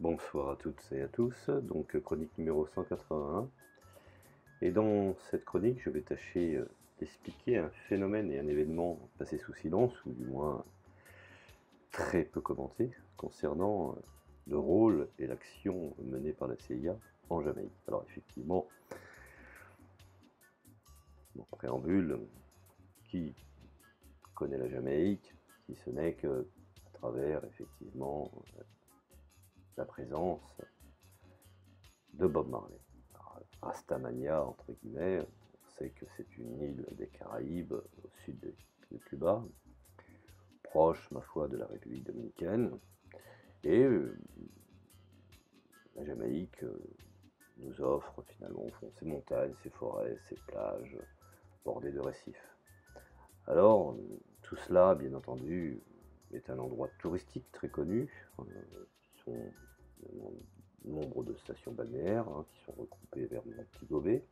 Bonsoir à toutes et à tous, donc chronique numéro 181. Et dans cette chronique, je vais tâcher d'expliquer un phénomène et un événement passé sous silence, ou du moins très peu commenté, concernant le rôle et l'action menée par la CIA en Jamaïque. Alors effectivement, mon préambule, qui connaît la Jamaïque, si ce n'est que à travers effectivement la présence de Bob Marley. Rastamania, entre guillemets, on sait que c'est une île des Caraïbes au sud de Cuba, proche, ma foi, de la République dominicaine. Et la Jamaïque nous offre finalement au fond ses montagnes, ses forêts, ses plages bordées de récifs. Alors, tout cela, bien entendu, est un endroit touristique très connu, qui sont nombre de stations balnéaires qui sont regroupées vers Montego-Bay,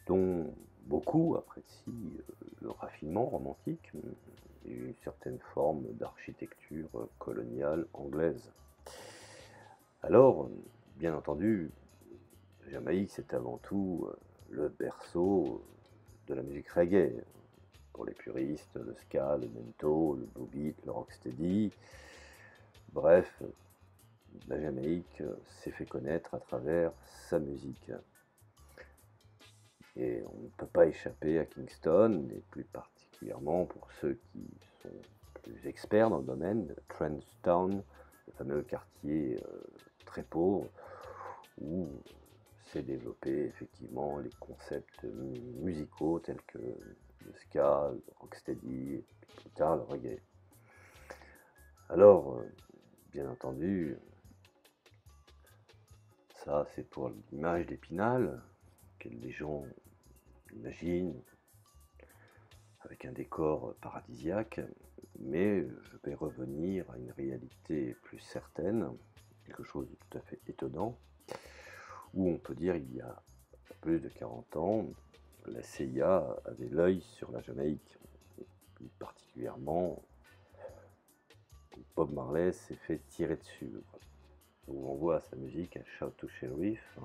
dont beaucoup apprécient le raffinement romantique et une certaine forme d'architecture coloniale anglaise. Alors, bien entendu, la Jamaïque, c'est avant tout le berceau de la musique reggae. Pour les puristes, le ska, le mento, le blue beat, le rocksteady. Bref, la Jamaïque s'est fait connaître à travers sa musique. Et on ne peut pas échapper à Kingston, et plus particulièrement pour ceux qui sont plus experts dans le domaine, Trenchtown, le fameux quartier très pauvre, où s'est développé effectivement les concepts musicaux tels que le ska, le rocksteady, et plus tard le reggae. Alors, bien entendu, ça c'est pour l'image d'Épinal, que les gens imaginent avec un décor paradisiaque, mais je vais revenir à une réalité plus certaine, quelque chose de tout à fait étonnant, où on peut dire il y a plus de 40 ans, la CIA avait l'œil sur la Jamaïque, et plus particulièrement Bob Marley s'est fait tirer dessus. Je vous renvoie à sa musique, à Shout to Sheriff.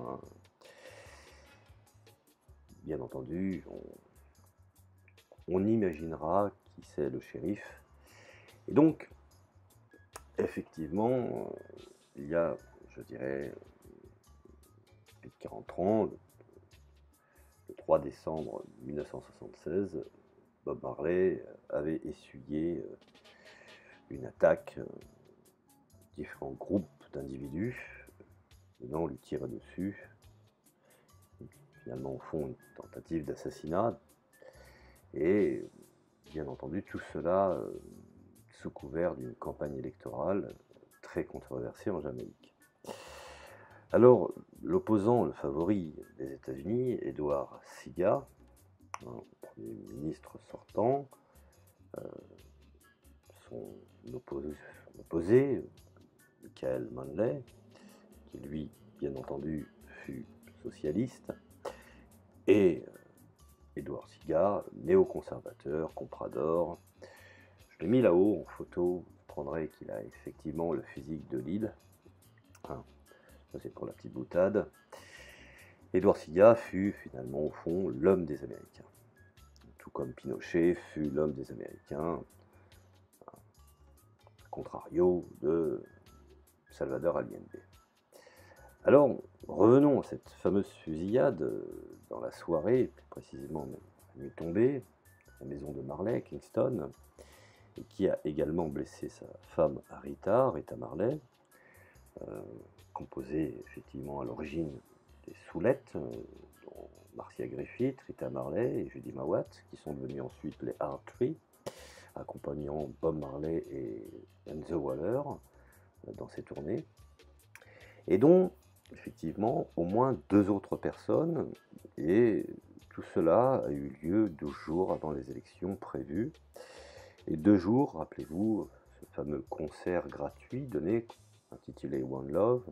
Bien entendu, on imaginera qui c'est le shérif. Et donc, effectivement, il y a, je dirais, plus de 40 ans, le 3 décembre 1976, Bob Marley avait essuyé une attaque de différents groupes d'individus venant lui tirer dessus. Finalement, au fond, une tentative d'assassinat. Et bien entendu, tout cela sous couvert d'une campagne électorale très controversée en Jamaïque. Alors, l'opposant, le favori des États-Unis, Edward Seaga, Premier ministre sortant, son opposé, Michael Manley, qui lui, bien entendu, fut socialiste, et Edward Seaga, néoconservateur, comprador. Je l'ai mis là-haut en photo, vous prendrez qu'il a effectivement le physique de l'île. Ça c'est pour la petite boutade. Edward Seaga fut finalement au fond l'homme des Américains. Tout comme Pinochet fut l'homme des Américains, à contrario de Salvador Allende. Alors, revenons à cette fameuse fusillade dans la soirée, plus précisément la nuit tombée, à la maison de Marley, Kingston, et qui a également blessé sa femme Rita Marley, composée effectivement à l'origine des Soulettes, dont Marcia Griffith, Rita Marley et Judy Mawat, qui sont devenus ensuite les Hearthree, accompagnant Bob Marley et Enzo Waller dans ces tournées, et dont effectivement au moins 2 autres personnes, et tout cela a eu lieu 12 jours avant les élections prévues. Et 2 jours, rappelez-vous, ce fameux concert gratuit donné, intitulé One Love,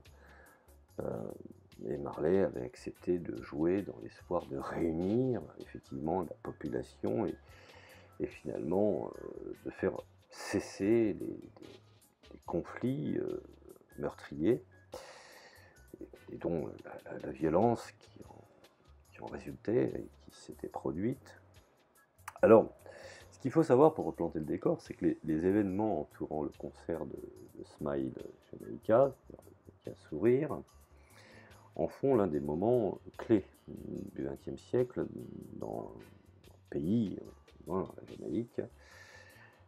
et Marley avait accepté de jouer dans l'espoir de réunir effectivement la population et finalement de faire cesser les conflits meurtrier, et dont la violence qui en résultait et qui s'était produite. Alors, ce qu'il faut savoir pour replanter le décor, c'est que les événements entourant le concert de Smile Jamaica, Sourire, en font l'un des moments clés du XXe siècle dans le pays, la Jamaïque,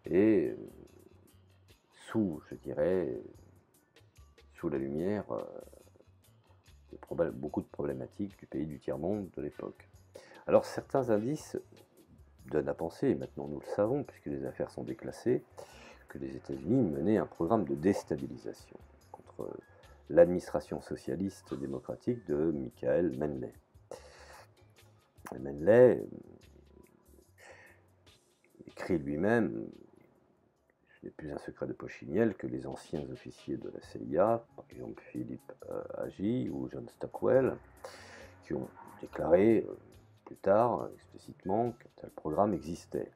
et sous, je dirais, sous la lumière beaucoup de problématiques du pays du tiers-monde de l'époque. Alors certains indices donnent à penser, et maintenant nous le savons puisque les affaires sont déclassées, que les États-Unis menaient un programme de déstabilisation contre l'administration socialiste démocratique de Michael Manley. Et Manley écrit lui-même, ce n'est plus un secret de Pochiniel, que les anciens officiers de la CIA, par exemple Philippe Agee ou John Stockwell, qui ont déclaré plus tard explicitement qu'un tel programme existait.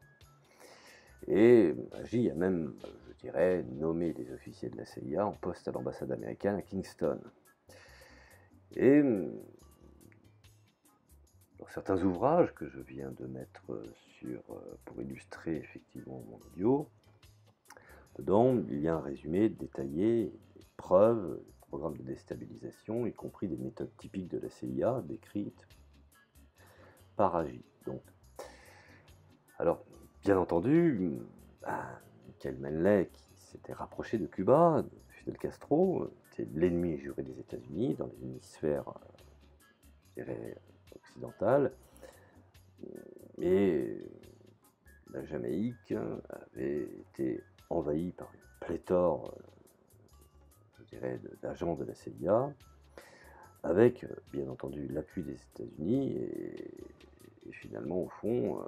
Et Agee a même, je dirais, nommé des officiers de la CIA en poste à l'ambassade américaine à Kingston. Et dans certains ouvrages que je viens de mettre pour illustrer effectivement mon audio, dedans il y a un résumé détaillé, des preuves, des programmes de déstabilisation, y compris des méthodes typiques de la CIA décrites par Agee. Donc, alors, bien entendu, Michael Manley, qui s'était rapproché de Cuba, de Fidel Castro, était l'ennemi juré des États-Unis dans l'hémisphère, je dirais, occidental, et la Jamaïque avait été envahie par une pléthore, je dirais, d'agents de la CIA, avec, bien entendu, l'appui des États-Unis, et finalement, au fond,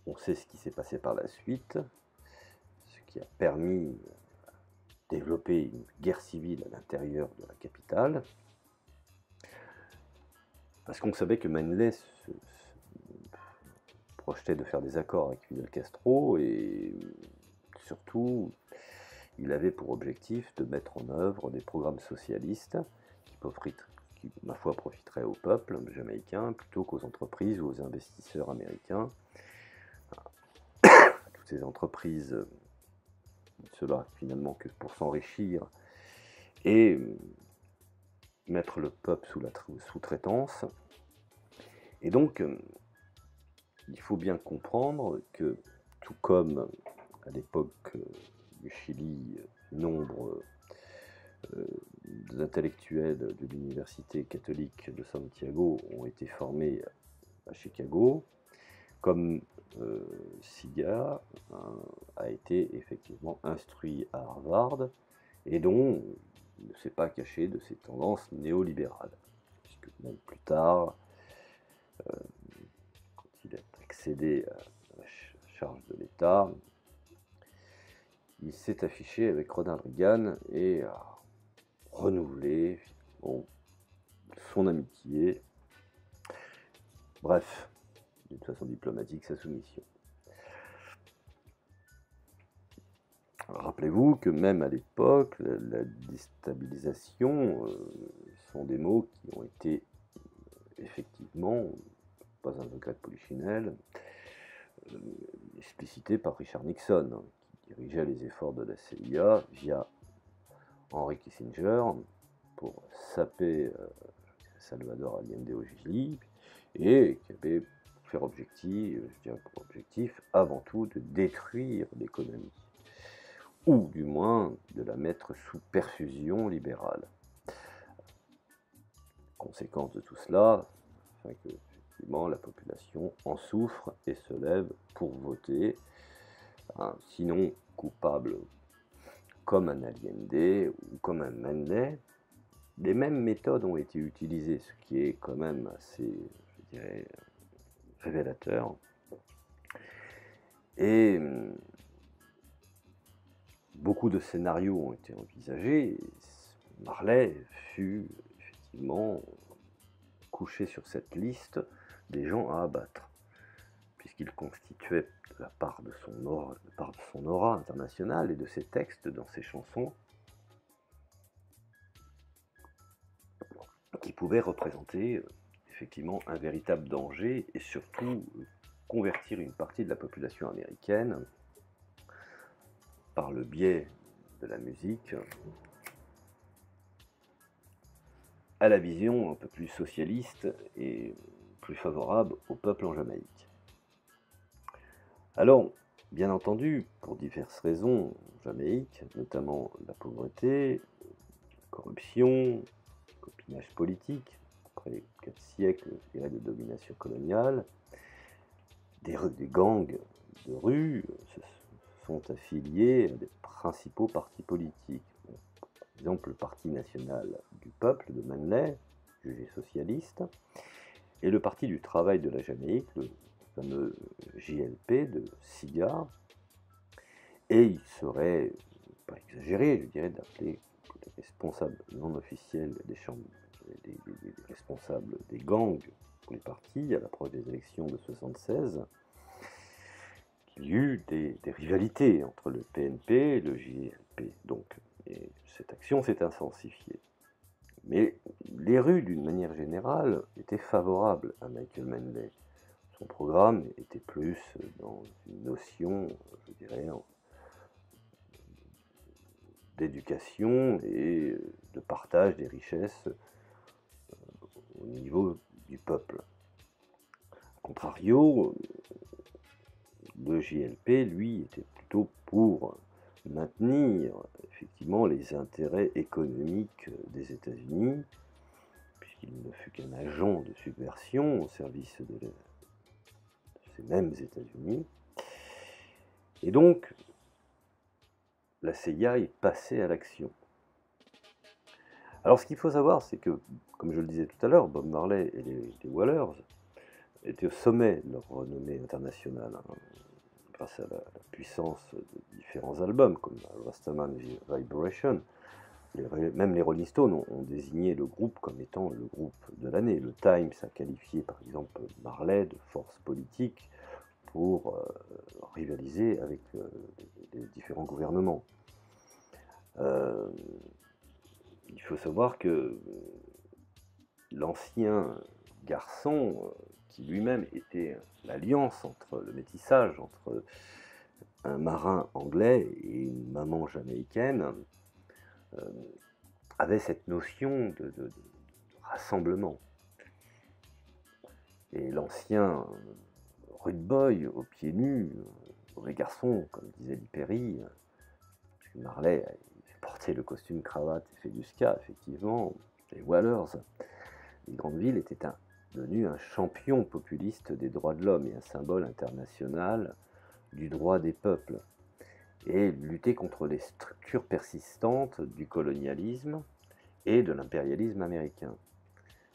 on sait ce qui s'est passé par la suite, ce qui a permis de développer une guerre civile à l'intérieur de la capitale, parce qu'on savait que Manley se projetait de faire des accords avec Fidel Castro, et surtout, il avait pour objectif de mettre en œuvre des programmes socialistes qui, ma foi, profiteraient au peuple jamaïcain plutôt qu'aux entreprises ou aux investisseurs américains. Toutes ces entreprises, cela finalement que pour s'enrichir et mettre le peuple sous la sous-traitance. Et donc, il faut bien comprendre que, tout comme à l'époque du Chili, nombre d'intellectuels de l'université catholique de Santiago ont été formés à Chicago, comme Siga a été effectivement instruit à Harvard, et dont il ne s'est pas caché de ses tendances néolibérales, puisque même plus tard, quand il a accédé à la charge de l'État, il s'est affiché avec Ronald Reagan et a renouvelé son amitié, bref, d'une façon diplomatique, sa soumission. Rappelez-vous que même à l'époque, la déstabilisation sont des mots qui ont été effectivement, pas un secret de Polichinelle, explicités par Richard Nixon, qui dirigeait les efforts de la CIA via Henry Kissinger pour saper Salvador Allende au Chili, et qui avait pour objectif avant tout de détruire l'économie, ou du moins de la mettre sous perfusion libérale. Conséquence de tout cela, afin que effectivement la population en souffre et se lève pour voter, sinon coupable comme un Allende ou comme un Manley. Les mêmes méthodes ont été utilisées, ce qui est quand même assez, je dirais, révélateur. Et beaucoup de scénarios ont été envisagés. Marley fut effectivement couché sur cette liste des gens à abattre, puisqu'il constituait la part de son aura internationale et de ses textes dans ses chansons, qui pouvait représenter effectivement un véritable danger et surtout convertir une partie de la population américaine par le biais de la musique à la vision un peu plus socialiste et plus favorable au peuple en Jamaïque. Alors, bien entendu, pour diverses raisons, en Jamaïque, notamment la pauvreté, la corruption, le copinage politique, après 4 siècles, je dirais, de domination coloniale, des gangs de rue se sont affiliés à des principaux partis politiques. Par exemple, le Parti national du peuple de Manley, jugé socialiste, et le Parti du travail de la Jamaïque, le fameux JLP de Siga. Et il serait pas exagéré, je dirais, d'appeler les responsables non officiels des chambres, des responsables des gangs pour les partis à l'approche des élections de 1976, qu'il y eut des rivalités entre le PNP et le JLP. Donc, et cette action s'est intensifiée. Mais les rues, d'une manière générale, étaient favorables à Michael Manley. Son programme était plus dans une notion, je dirais, d'éducation et de partage des richesses au niveau du peuple. A contrario, le JLP, lui, était plutôt pour maintenir effectivement les intérêts économiques des États-Unis, puisqu'il ne fut qu'un agent de subversion au service de ces mêmes États-Unis. Et donc, la CIA est passée à l'action. Alors, ce qu'il faut savoir, c'est que, comme je le disais tout à l'heure, Bob Marley et les Wailers étaient au sommet de leur renommée internationale, hein, grâce à la puissance de différents albums, comme Rastaman Vibration. Même les Rolling Stones ont désigné le groupe comme étant le groupe de l'année. Le Times a qualifié, par exemple, Marley de force politique pour rivaliser avec les différents gouvernements. Il faut savoir que l'ancien garçon, qui lui-même était l'alliance entre le métissage entre un marin anglais et une maman jamaïcaine, avait cette notion de rassemblement. Et l'ancien rude boy aux pieds nus, mauvais garçon, comme disait Lee Perry, parce que Marley portait le costume cravate et fait du ska, effectivement, les Wailers, les grandes villes étaient devenu un champion populiste des droits de l'homme et un symbole international du droit des peuples, et lutter contre les structures persistantes du colonialisme et de l'impérialisme américain.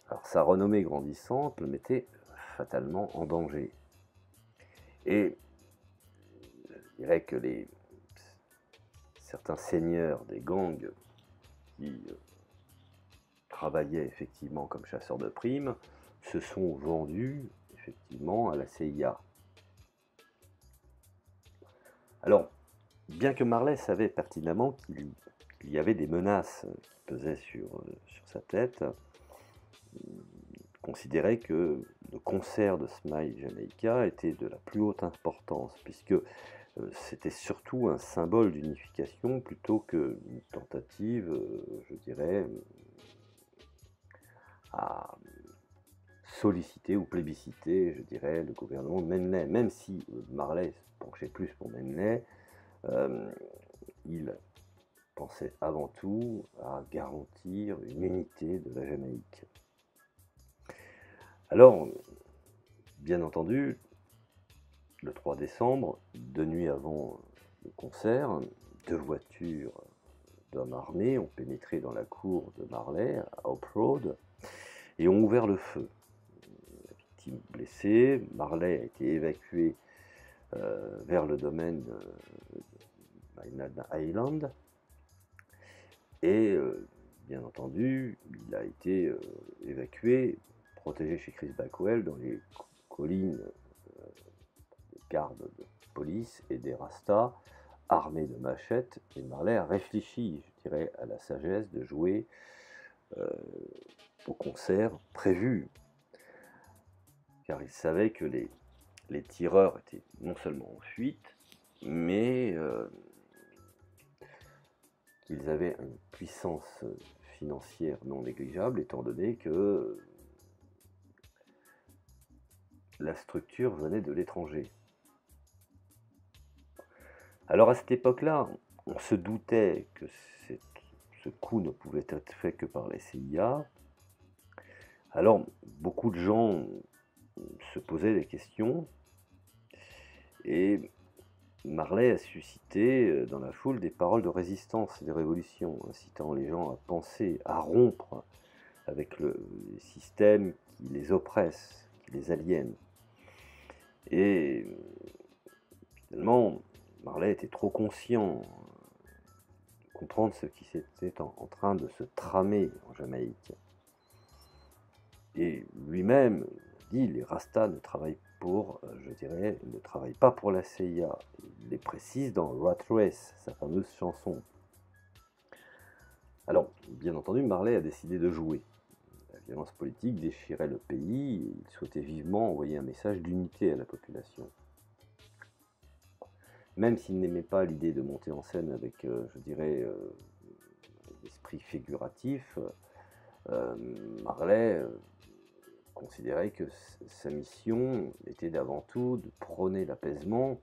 Alors sa renommée grandissante le mettait fatalement en danger. Et je dirais que certains seigneurs des gangs qui travaillaient effectivement comme chasseurs de primes se sont vendus effectivement à la CIA. Alors, bien que Marley savait pertinemment qu'il y avait des menaces qui pesaient sur sa tête, il considérait que le concert de Smile Jamaica était de la plus haute importance, puisque c'était surtout un symbole d'unification plutôt qu'une tentative, je dirais, à solliciter ou plébisciter, je dirais, le gouvernement de Manley. Même si Marley se penchait plus pour Manley, il pensait avant tout à garantir une unité de la Jamaïque. Alors, bien entendu, le 3 décembre, 2 nuits avant le concert, 2 voitures d'hommes armés ont pénétré dans la cour de Marley, à Hope Road, et ont ouvert le feu. La victime blessée, Marley a été évacué vers le domaine de Maynard Island, et bien entendu, il a été évacué, protégé chez Chris Blackwell dans les collines gardes de police et des rastas armés de machettes, et Marley a réfléchi, je dirais, à la sagesse de jouer au concert prévu, car il savait que les tireurs étaient non seulement en fuite, mais qu'ils avaient une puissance financière non négligeable, étant donné que la structure venait de l'étranger. Alors à cette époque-là, on se doutait que ce coup ne pouvait être fait que par la CIA. Alors beaucoup de gens se posaient des questions, et Marley a suscité dans la foule des paroles de résistance et de révolution, incitant les gens à penser, à rompre avec le système qui les oppresse, qui les aliène. Et finalement, Marley était trop conscient de comprendre ce qui était en train de se tramer en Jamaïque. Et lui-même dit, les Rastas ne travaillent ne travaillent pas pour la CIA. Il les précise dans Rat Race, sa fameuse chanson. Alors, bien entendu, Marley a décidé de jouer. La violence politique déchirait le pays et il souhaitait vivement envoyer un message d'unité à la population. Même s'il n'aimait pas l'idée de monter en scène avec, l'esprit figuratif, Marley considérait que sa mission était d'avant tout de prôner l'apaisement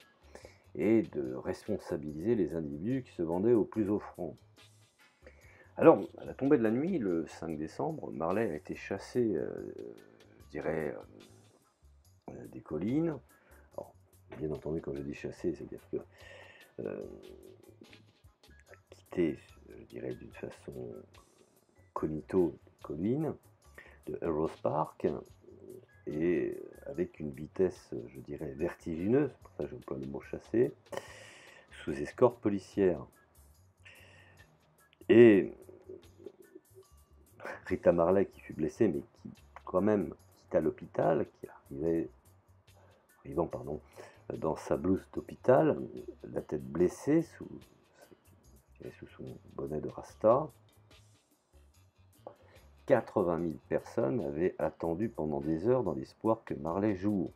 et de responsabiliser les individus qui se vendaient au plus offrant. Alors, à la tombée de la nuit, le 5 décembre, Marley a été chassé, des collines. Alors, bien entendu, quand je dis chassé, c'est-à-dire que quitté, je dirais, d'une façon cognito des collines de Heroes Park, et avec une vitesse, je dirais, vertigineuse, pour ça j'emploie le mot chasser, sous escorte policière. Et Rita Marley, qui fut blessée, mais qui quand même quitta l'hôpital, qui arrivant dans sa blouse d'hôpital, la tête blessée, sous son bonnet de rasta. 80 000 personnes avaient attendu pendant des heures dans l'espoir que Marley joue.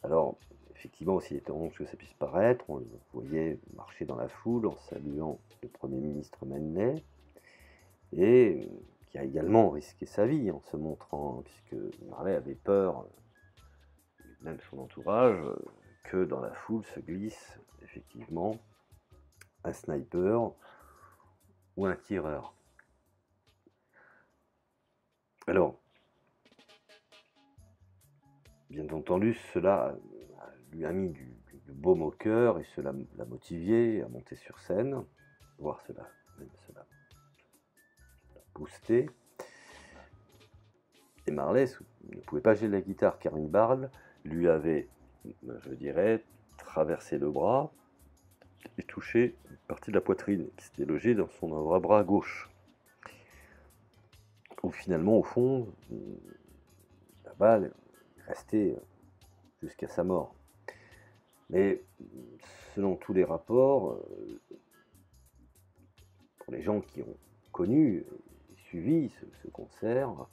Alors, effectivement, aussi étonnant que ça puisse paraître, on le voyait marcher dans la foule en saluant le Premier ministre Manley, et qui a également risqué sa vie en se montrant, puisque Marley avait peur, même son entourage, que dans la foule se glisse effectivement un sniper ou un tireur. Alors, bien entendu, cela lui a mis du baume au cœur et cela l'a motivé à monter sur scène, voire cela l'a boosté. Et Marley ne pouvait pas jouer de la guitare car une balle lui avait, je dirais, traversé le bras et touché une partie de la poitrine qui s'était logée dans son avant-bras gauche. Où finalement, au fond, la balle est restée jusqu'à sa mort. Mais selon tous les rapports, pour les gens qui ont connu et suivi ce concert,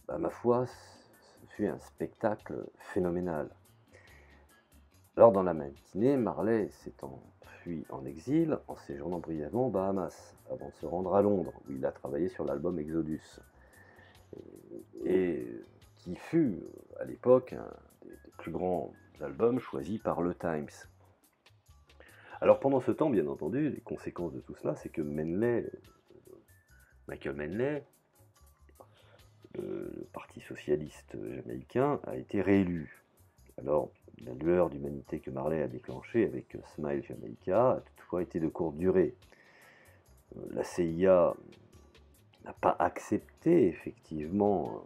ma foi, ce fut un spectacle phénoménal. Alors dans la matinée, Marley s'est enfui en exil en séjournant brièvement aux Bahamas, avant de se rendre à Londres, où il a travaillé sur l'album Exodus, et qui fut à l'époque un des plus grands albums choisis par le Times. Alors pendant ce temps, bien entendu, les conséquences de tout cela, c'est que Michael Manley, le Parti socialiste jamaïcain, a été réélu. Alors, la lueur d'humanité que Marley a déclenchée avec Smile Jamaica a toutefois été de courte durée. La CIA n'a pas accepté effectivement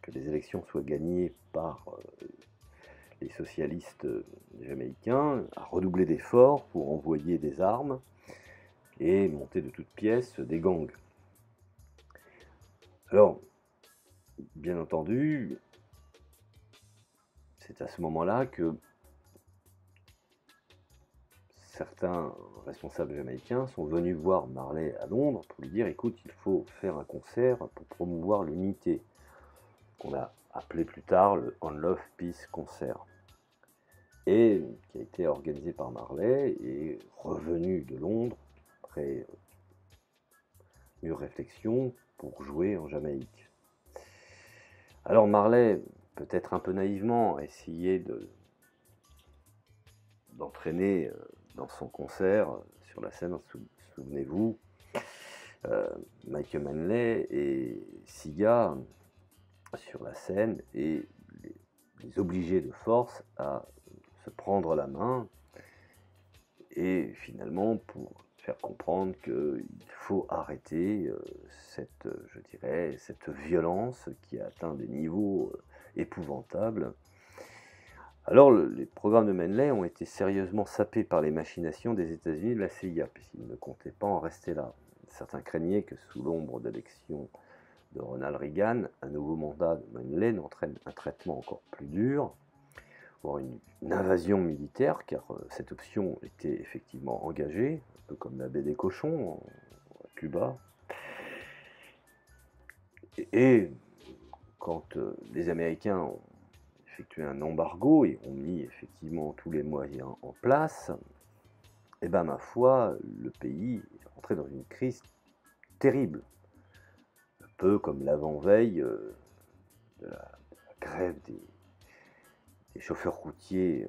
que les élections soient gagnées par les socialistes jamaïcains, a redoublé d'efforts pour envoyer des armes et monter de toutes pièces des gangs. Alors, bien entendu, c'est à ce moment-là que certains responsables jamaïcains sont venus voir Marley à Londres pour lui dire écoute, il faut faire un concert pour promouvoir l'unité, qu'on a appelé plus tard le On Love Peace Concert, et qui a été organisé par Marley et revenu de Londres après une réflexion pour jouer en Jamaïque. Alors Marley, peut-être un peu naïvement, a essayé d'entraîner dans son concert sur la scène, souvenez-vous, Michael Manley et Siga sur la scène et les obliger de force à se prendre la main et finalement pour faire comprendre qu'il faut arrêter cette, je dirais, cette violence qui a atteint des niveaux épouvantables. Alors, les programmes de Manley ont été sérieusement sapés par les machinations des États-Unis et de la CIA, puisqu'ils ne comptaient pas en rester là. Certains craignaient que sous l'ombre d'élection de Ronald Reagan, un nouveau mandat de Manley n'entraîne un traitement encore plus dur, voire une invasion militaire, car cette option était effectivement engagée, un peu comme la baie des cochons à Cuba. Et quand les Américains ont effectué un embargo et ont mis effectivement tous les moyens en place, et ben ma foi, le pays est rentré dans une crise terrible, un peu comme l'avant-veille de la grève des chauffeurs routiers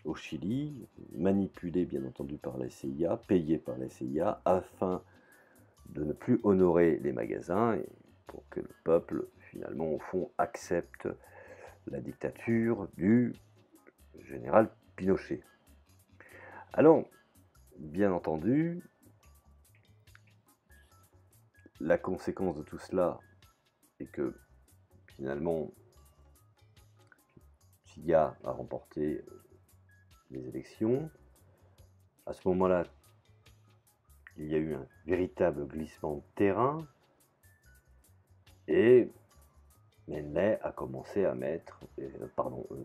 au Chili, manipulés bien entendu par la CIA, payés par la CIA, afin de ne plus honorer les magasins et pour que le peuple, finalement, au fond, accepte la dictature du général Pinochet. Alors, bien entendu, la conséquence de tout cela est que, finalement, CIA a remporté les élections. À ce moment-là, il y a eu un véritable glissement de terrain et Manley a commencé à mettre,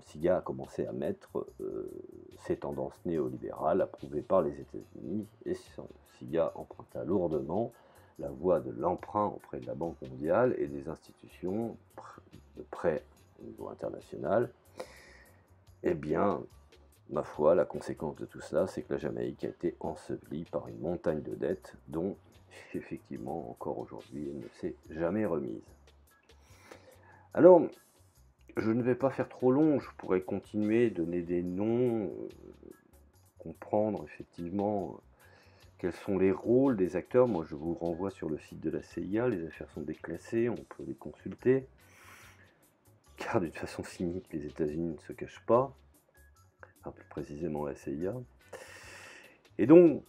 CIA a commencé à mettre ses tendances néolibérales approuvées par les États-Unis et CIA emprunta lourdement la voie de l'emprunt auprès de la Banque mondiale et des institutions de prêt au niveau international. Eh bien, ma foi, la conséquence de tout cela, c'est que la Jamaïque a été ensevelie par une montagne de dettes dont, effectivement, encore aujourd'hui, elle ne s'est jamais remise. Alors, je ne vais pas faire trop long, je pourrais continuer, donner des noms, comprendre effectivement quels sont les rôles des acteurs. Moi, je vous renvoie sur le site de la CIA, les affaires sont déclassées, on peut les consulter, car d'une façon cynique, les États-Unis ne se cachent pas, enfin, plus précisément la CIA. Et donc,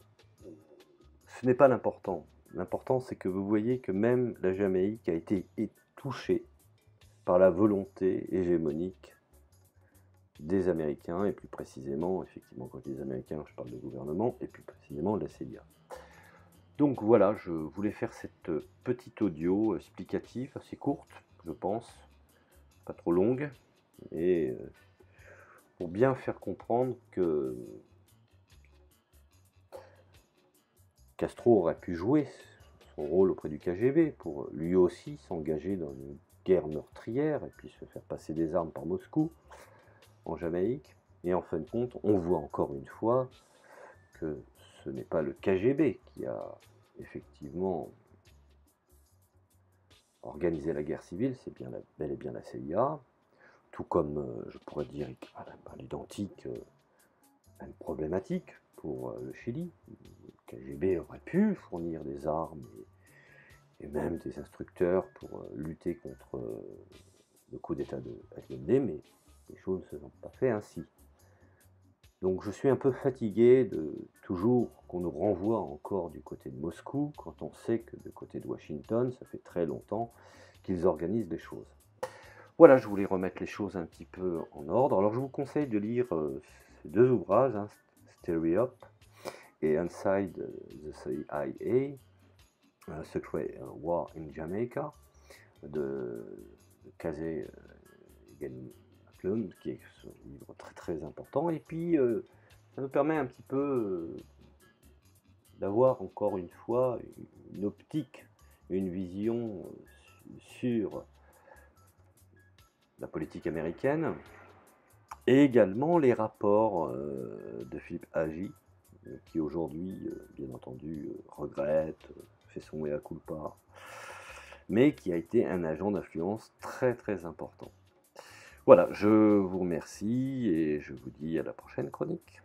ce n'est pas l'important. L'important, c'est que vous voyez que même la Jamaïque a été touchée par la volonté hégémonique des Américains, et plus précisément, effectivement, quand je dis Américains, je parle de gouvernement, et plus précisément de la CIA. Donc voilà, je voulais faire cette petite audio explicative, assez courte, je pense, pas trop longue, et pour bien faire comprendre que Castro aurait pu jouer son rôle auprès du KGB pour lui aussi s'engager dans une guerre meurtrière et puis se faire passer des armes par Moscou en Jamaïque. Et en fin de compte, on voit encore une fois que ce n'est pas le KGB qui a effectivement organisé la guerre civile, c'est bien bel et bien la CIA, tout comme je pourrais dire à l'identique une problématique pour le Chili. Le KGB aurait pu fournir des armes et même des instructeurs pour lutter contre le coup d'État de Allende, mais les choses ne se sont pas fait ainsi. Donc je suis un peu fatigué de toujours qu'on nous renvoie encore du côté de Moscou, quand on sait que du côté de Washington, ça fait très longtemps qu'ils organisent les choses. Voilà, je voulais remettre les choses un petit peu en ordre. Alors je vous conseille de lire ces deux ouvrages, hein, Stereo Up et Inside the CIA, Secret War in Jamaica, de Casey qui est ce livre très très important. Et puis, ça nous permet un petit peu d'avoir encore une fois une optique, une vision sur la politique américaine, et également les rapports de Philippe Agee, qui aujourd'hui, bien entendu, regrette, fait son mea culpa, mais qui a été un agent d'influence très très important. Voilà, je vous remercie et je vous dis à la prochaine chronique.